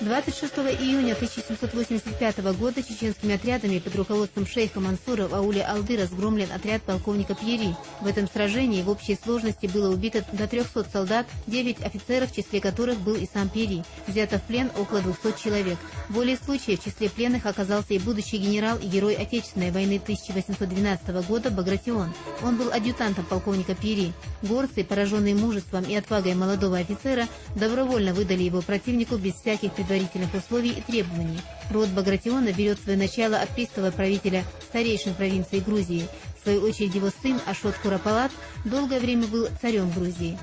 26 июня 1785 года чеченскими отрядами под руководством шейха Мансура в ауле Алды разгромлен отряд полковника Пьери. В этом сражении в общей сложности было убито до 300 солдат, 9 офицеров, в числе которых был и сам Пьери. Взято в плен около 200 человек. В воле случая в числе пленных оказался и будущий генерал и герой Отечественной войны 1812 года Багратион. Он был адъютантом полковника Пьери. Горцы, пораженные мужеством и отвагой молодого офицера, добровольно выдали его противнику без всяких предварительных условий и требований. Род Багратиона берет свое начало от пристава-правителя старейшин провинции Грузии. В свою очередь его сын Ашот Куропалат долгое время был царем Грузии.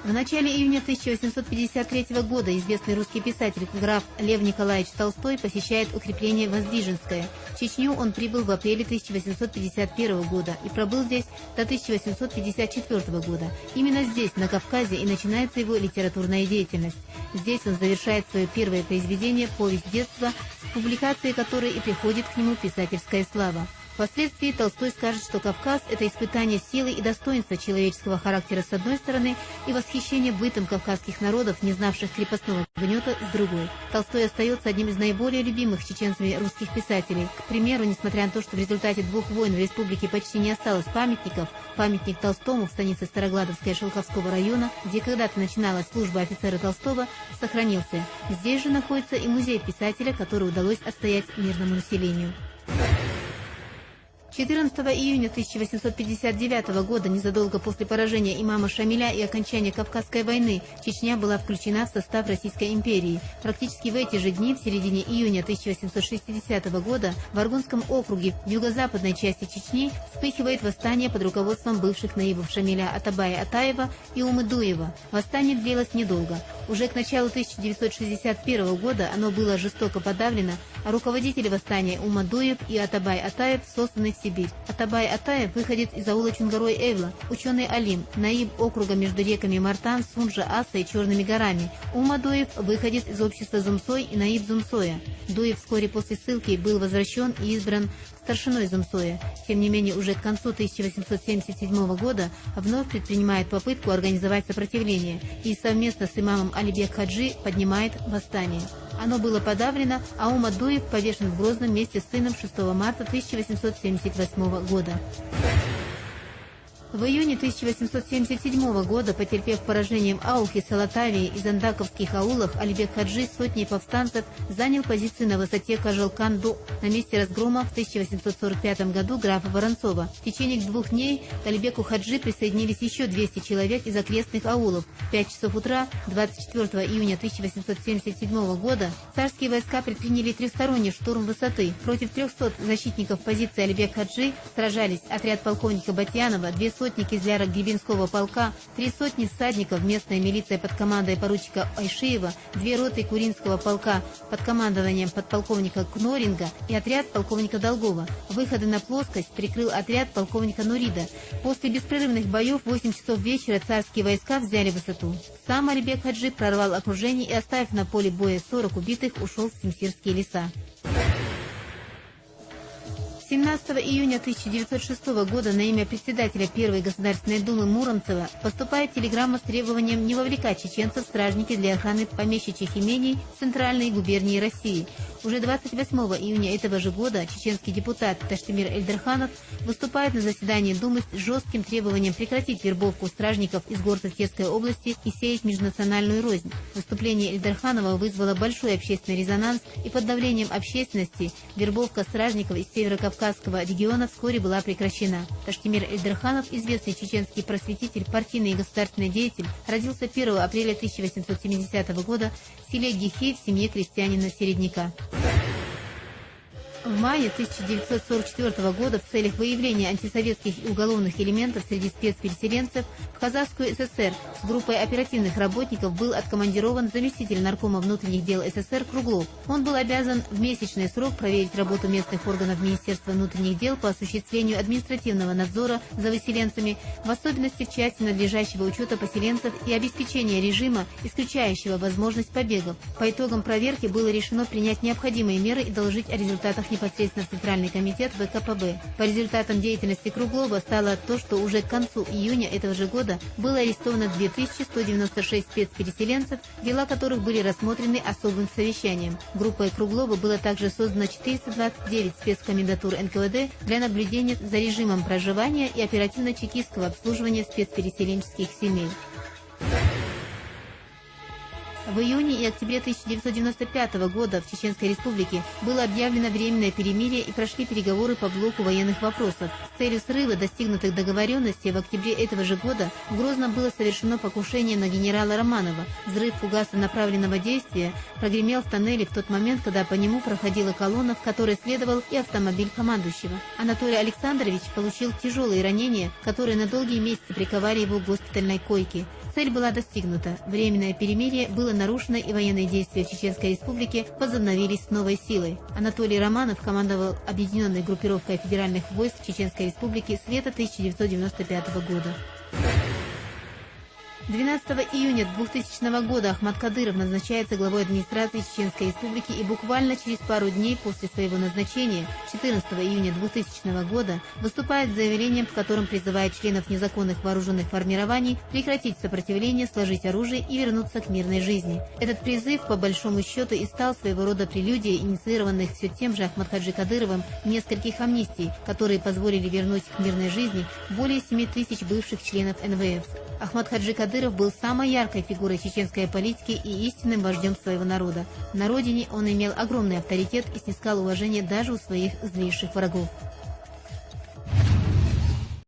В начале июня 1853 года известный русский писатель граф Лев Николаевич Толстой посещает укрепление Воздвиженское. В Чечню он прибыл в апреле 1851 года и пробыл здесь до 1854 года. Именно здесь, на Кавказе, и начинается его литературная деятельность. Здесь он завершает свое первое произведение «Повесть детства», с публикацией которой и приходит к нему писательская слава. Впоследствии Толстой скажет, что Кавказ – это испытание силы и достоинства человеческого характера с одной стороны и восхищение бытом кавказских народов, не знавших крепостного гнета, с другой. Толстой остается одним из наиболее любимых чеченцами русских писателей. К примеру, несмотря на то, что в результате 2 войн в республике почти не осталось памятников, памятник Толстому в станице Старогладовская Шелковского района, где когда-то начиналась служба офицера Толстого, сохранился. Здесь же находится и музей писателя, который удалось отстоять мирному населению. 14 июня 1859 года, незадолго после поражения имама Шамиля и окончания Кавказской войны, Чечня была включена в состав Российской империи. Практически в эти же дни, в середине июня 1860 года, в Аргунском округе в юго-западной части Чечни вспыхивает восстание под руководством бывших наибов Шамиля Атабая Атаева и Умыдуева. Восстание длилось недолго. Уже к началу 1961 года оно было жестоко подавлено, а руководители восстания Умыдуев и Атабай Атаев сосланы в Сибирь. Атабай Атаев выходит из аула Чунгарой-Эвла, ученый Алим, наиб округа между реками Мартан, Сунжа, Аса и Черными горами. Умадуев выходит из общества Зумсой и наиб Зумсоя. Дуев вскоре после ссылки был возвращен и избран старшиной Зумсоя. Тем не менее, уже к концу 1877 года вновь предпринимает попытку организовать сопротивление и совместно с имамом Алибек Хаджи поднимает восстание. Оно было подавлено, а Умадуев повешен в Грозном вместе с сыном 6 марта 1878 года. В июне 1877 года, потерпев поражением Аухи, Салатавии и Зандаковских аулов, Алибек Хаджи с сотней повстанцев занял позицию на высоте Кажалкан-Ду на месте разгрома в 1845 году графа Воронцова. В течение 2 дней к Алибеку Хаджи присоединились еще 200 человек из окрестных аулов. В 5 часов утра 24 июня 1877 года царские войска предприняли трехсторонний штурм высоты. Против 300 защитников позиции Алибек Хаджи сражались отряд полковника Батьянова, 2 сотни кизляра Гребенского полка, 3 сотни всадников, местная милиция под командой поручика Айшиева, 2 роты Куринского полка под командованием подполковника Кноринга и отряд полковника Долгова. Выходы на плоскость прикрыл отряд полковника Нурида. После беспрерывных боев в 8 часов вечера царские войска взяли высоту. Сам Алибек Хаджи прорвал окружение и, оставив на поле боя 40 убитых, ушел в Симсирские леса. 17 июня 1906 года на имя председателя Первой Государственной Думы Муромцева поступает телеграмма с требованием не вовлекать чеченцев в стражники для охраны помещичьих имений в центральной губернии России. Уже 28 июня этого же года чеченский депутат Таштемир Эльдерханов выступает на заседании Думы с жестким требованием прекратить вербовку стражников из Горцевской области и сеять межнациональную рознь. Выступление Эльдерханова вызвало большой общественный резонанс, и под давлением общественности вербовка стражников из Северо-Кавказского региона вскоре была прекращена. Таштемир Эльдерханов, известный чеченский просветитель, партийный и государственный деятель, родился 1 апреля 1870 года в селе Гихей в семье крестьянина-середняка. В мае 1944 года в целях выявления антисоветских и уголовных элементов среди спецпереселенцев в Казахскую ССР с группой оперативных работников был откомандирован заместитель наркома внутренних дел СССР Круглов. Он был обязан в месячный срок проверить работу местных органов Министерства внутренних дел по осуществлению административного надзора за выселенцами, в особенности в части надлежащего учета поселенцев и обеспечения режима, исключающего возможность побегов. По итогам проверки было решено принять необходимые меры и доложить о результатах непосредственно в Центральный комитет ВКПБ. По результатам деятельности Круглова стало то, что уже к концу июня этого же года было арестовано 2196 спецпереселенцев, дела которых были рассмотрены особым совещанием. Группой Круглова было также создано 429 спецкомендатур НКВД для наблюдения за режимом проживания и оперативно-чекистского обслуживания спецпереселенческих семей. В июне и октябре 1995 года в Чеченской Республике было объявлено временное перемирие и прошли переговоры по блоку военных вопросов. С целью срыва достигнутых договоренностей в октябре этого же года в Грозном было совершено покушение на генерала Романова. Взрыв фугаса направленного действия прогремел в тоннеле в тот момент, когда по нему проходила колонна, в которой следовал и автомобиль командующего. Анатолий Александрович получил тяжелые ранения, которые на долгие месяцы приковали его к госпитальной койке. Цель была достигнута. Временное перемирие было нарушено, и военные действия в Чеченской Республике возобновились с новой силой. Анатолий Романов командовал объединенной группировкой федеральных войск Чеченской Республики с лета 1995 года. 12 июня 2000 года Ахмад Кадыров назначается главой администрации Чеченской Республики, и буквально через пару дней после своего назначения, 14 июня 2000 года, выступает с заявлением, в котором призывает членов незаконных вооруженных формирований прекратить сопротивление, сложить оружие и вернуться к мирной жизни. Этот призыв, по большому счету, и стал своего рода прелюдией инициированных все тем же Ахмадхаджи Кадыровым нескольких амнистий, которые позволили вернуть к мирной жизни более 7 тысяч бывших членов НВФ. Ахмадхаджи Кадыров был самой яркой фигурой чеченской политики и истинным вождем своего народа. На родине он имел огромный авторитет и снискал уважение даже у своих злейших врагов.